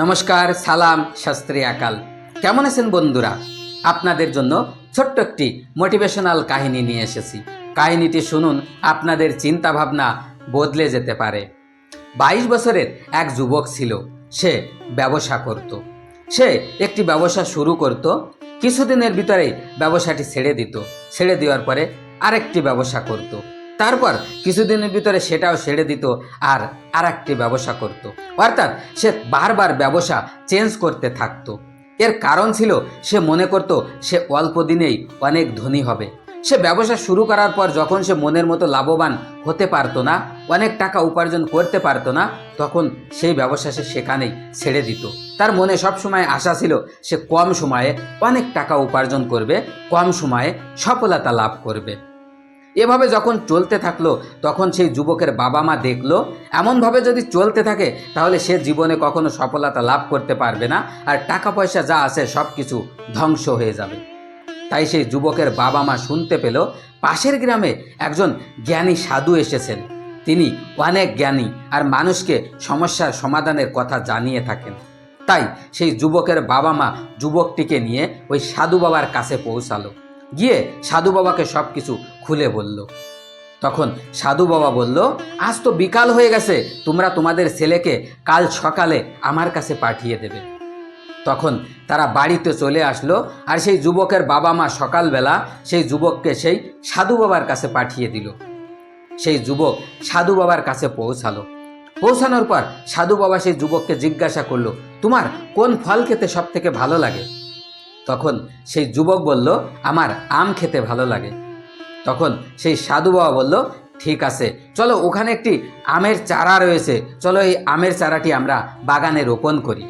নমস্কার, সালাম, শাস্ত্রী আকাল। কেমন আছেন বন্ধুরা? আপনাদের জন্য ছোট্ট একটি মোটিভেশনাল কাহিনী নিয়ে এসেছি। কাহিনীটি শুনুন, আপনাদের চিন্তা ভাবনা বদলে যেতে পারে। 22 বছরের এক যুবক ছিল। সে ব্যবসা করত। সে একটি ব্যবসা শুরু করত। কিছুদিনের ভিতরেই ব্যবসাটি ছেড়ে দিত। ছেড়ে দেওয়ার পরে আরেকটি ব্যবসা করত। তারপর কিছুদিনের ভিতরে সেটাও ছেড়ে দিত আর আরেকটি ব্যবসা করত। অর্থাৎ সে বারবার ব্যবসা চেঞ্জ করতে থাকতো। এর কারণ ছিল সে মনে করত সে অল্প দিনেই অনেক ধনী হবে। সে ব্যবসা শুরু করার পর যখন সে মনের মতো লাভবান হতে পারতো না, অনেক টাকা উপার্জন করতে পারতো না, তখন সেই ব্যবসা সে সেখানেই ছেড়ে দিত। তার মনে সবসময় আশা ছিল সে কম সময়ে অনেক টাকা উপার্জন করবে, কম সময়ে সফলতা লাভ করবে। এভাবে যখন চলতে থাকলো, তখন সেই যুবকের বাবা মা দেখলো এমনভাবে যদি চলতে থাকে তাহলে সে জীবনে কখনো সফলতা লাভ করতে পারবে না, আর টাকা পয়সা যা আছে সব কিছু ধ্বংস হয়ে যাবে। তাই সেই যুবকের বাবা মা শুনতে পেল পাশের গ্রামে একজন জ্ঞানী সাধু এসেছেন। তিনি অনেক জ্ঞানী আর মানুষকে সমস্যার সমাধানের কথা জানিয়ে থাকেন। তাই সেই যুবকের বাবা মা যুবকটিকে নিয়ে ওই সাধু বাবার কাছে পৌঁছালো। গিয়ে সাধু বাবাকে সব কিছু খুলে বলল। তখন সাধু বাবা বলল, আজ তো বিকাল হয়ে গেছে, তোমরা তোমাদের ছেলেকে কাল সকালে আমার কাছে পাঠিয়ে দেবে। তখন তারা বাড়িতে চলে আসলো, আর সেই যুবকের বাবা মা সকালবেলা সেই যুবককে সেই সাধু বাবার কাছে পাঠিয়ে দিল। সেই যুবক সাধু বাবার কাছে পৌঁছালো। পৌঁছানোর পর সাধু বাবা সেই যুবককে জিজ্ঞাসা করলো, তোমার কোন ফল খেতে সব থেকে ভালো লাগে? তখন সেই যুবক বলল, আমার আম খেতে ভালো লাগে। তখন সেই সাধু বাবা বলল, ঠিক আছে, চলো ওখানে একটি আমের চারা রয়েছে, চলো এই আমের চারাটি আমরা বাগানে রোপণ করি।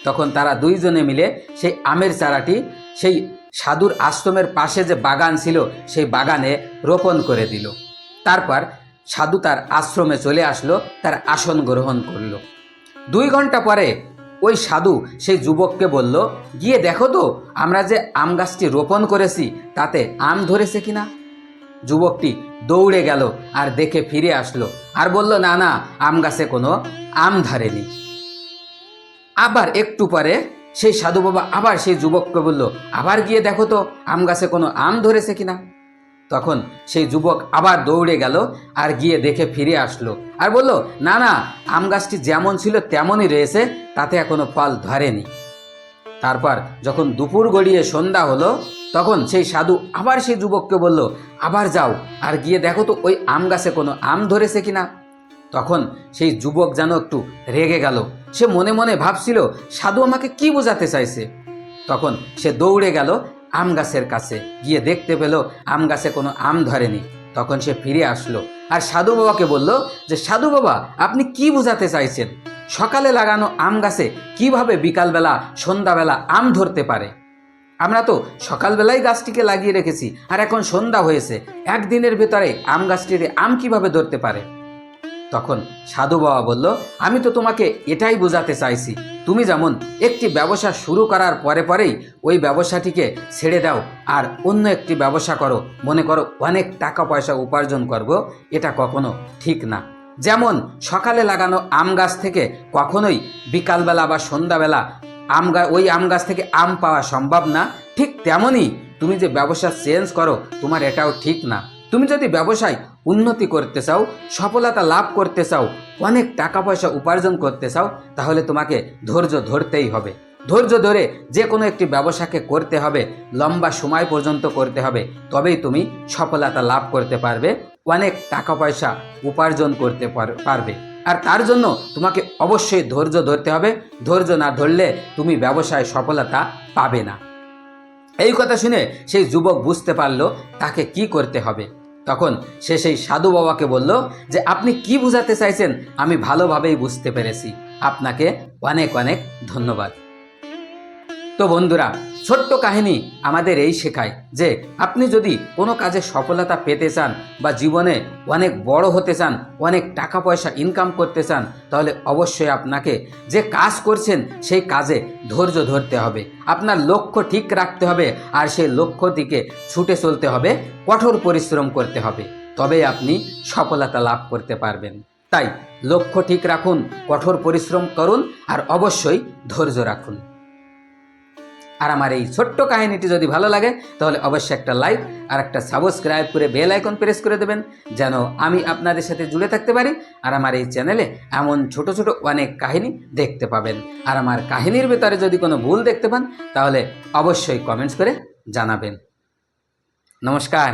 তখন তারা দুইজনে মিলে সেই আমের চারাটি সেই সাধুর আশ্রমের পাশে যে বাগান ছিল সেই বাগানে রোপণ করে দিল। তারপর সাধু তার আশ্রমে চলে আসলো, তার আসন গ্রহণ করলো। 2 ঘন্টা পরে ওই সাধু সেই যুবককে বলল, গিয়ে দেখো তো আমরা যে আম গাছটি রোপণ করেছি তাতে আম ধরেছে কিনা। যুবকটি দৌড়ে গেল আর দেখে ফিরে আসলো আর বলল, না না, আম গাছে কোনো আম ধরেনি। আবার একটু পরে সেই সাধু বাবা আবার সেই যুবককে বলল, আবার গিয়ে দেখো তো আম গাছে কোনো আম ধরেছে কিনা। তখন সেই যুবক আবার দৌড়ে গেল আর গিয়ে দেখে ফিরে আসলো আর বলল, না না, আম গাছটি যেমন ছিল তেমনই রয়েছে, তাতে এখনো ফল ধরেনি। তারপর যখন দুপুর গড়িয়ে সন্ধ্যা হলো, তখন সেই সাধু আবার সেই যুবককে বলল, আবার যাও আর গিয়ে দেখো তো ওই আম গাছে কোনো আম ধরেছে কিনা। তখন সেই যুবক যেন একটু রেগে গেল। সে মনে মনে ভাবছিল, সাধু আমাকে কি বোঝাতে চাইছে। তখন সে দৌড়ে গেল আম গাছের কাছে, গিয়ে দেখতে পেল আম গাছে কোনো আম ধরেনি। তখন সে ফিরে আসলো আর সাধু বাবাকে বলল যে, সাধু বাবা, আপনি কি বোঝাতে চাইছেন? সকালে লাগানো আম গাছে কিভাবে বিকালবেলা সন্ধ্যাবেলা আম ধরতে পারে? আমরা তো সকালবেলাই গাছটিকে লাগিয়ে রেখেছি আর এখন সন্ধ্যা হয়েছে, একদিনের ভেতরে আম গাছটির আম কিভাবে ধরতে পারে? তখন সাধু বাবা বলল, আমি তো তোমাকে এটাই বোঝাতে চাইছি, তুমি যেমন একটি ব্যবসা শুরু করার পরে পরেই ওই ব্যবসাটিকে ছেড়ে দাও আর অন্য একটি ব্যবসা করো, মনে করো অনেক টাকা পয়সা উপার্জন করব, এটা কখনো ঠিক না। যেমন সকালে লাগানো আম গাছ থেকে কখনোই বিকালবেলা বা সন্ধ্যাবেলা ওই আম গাছ থেকে আম পাওয়া সম্ভব না, ঠিক তেমনই তুমি যে ব্যবসা চেঞ্জ করো, তোমার এটাও ঠিক না। তুমি যদি ব্যবসায় উন্নতি করতে চাও, সফলতা লাভ করতে চাও, অনেক টাকা পয়সা উপার্জন করতে চাও, তাহলে তোমাকে ধৈর্য ধরতেই হবে। ধৈর্য ধরে যে কোনো একটি ব্যবসাকে করতে হবে, লম্বা সময় পর্যন্ত করতে হবে, তবেই তুমি সফলতা লাভ করতে পারবে, অনেক টাকা পয়সা উপার্জন করতে পারবে। আর তার জন্য তোমাকে অবশ্যই ধৈর্য ধরতে হবে। ধৈর্য না ধরলে তুমি ব্যবসায় সফলতা পাবে না। এই কথা শুনে সেই যুবক বুঝতে পারলো তাকে কি করতে হবে। তখন সে সেই সাধু বাবাকে বলল যে, আপনি কি বোঝাতে চাইছেন আমি ভালোভাবেই বুঝতে পেরেছি, আপনাকে অনেক অনেক ধন্যবাদ। তো বন্ধুরা, ছোট্ট কাহিনী আমাদের এই শেখায় যে আপনি যদি কোনো কাজে সফলতা পেতে চান বা জীবনে অনেক বড় হতে চান, অনেক টাকা পয়সা ইনকাম করতে চান, তাহলে অবশ্যই আপনাকে যে কাজ করছেন সেই কাজে ধৈর্য ধরতে হবে, আপনার লক্ষ্য ঠিক রাখতে হবে আর সেই লক্ষ্য দিকে ছুটে চলতে হবে, কঠোর পরিশ্রম করতে হবে, তবেই আপনি সফলতা লাভ করতে পারবেন। তাই লক্ষ্য ঠিক রাখুন, কঠোর পরিশ্রম করুন আর অবশ্যই ধৈর্য রাখুন। আর আমার এই ছোট্ট কাহিনীটি যদি ভালো লাগে তাহলে অবশ্যই একটা লাইক আর একটা সাবস্ক্রাইব করে বেল আইকন প্রেস করে দেবেন, যেন আমি আপনাদের সাথে জুড়ে থাকতে পারি। আর আমার এই চ্যানেলে এমন ছোট ছোট অনেক কাহিনী দেখতে পাবেন। আর আমার কাহিনীর ভেতরে যদি কোনো ভুল দেখতে পান তাহলে অবশ্যই কমেন্টস করে জানাবেন। নমস্কার।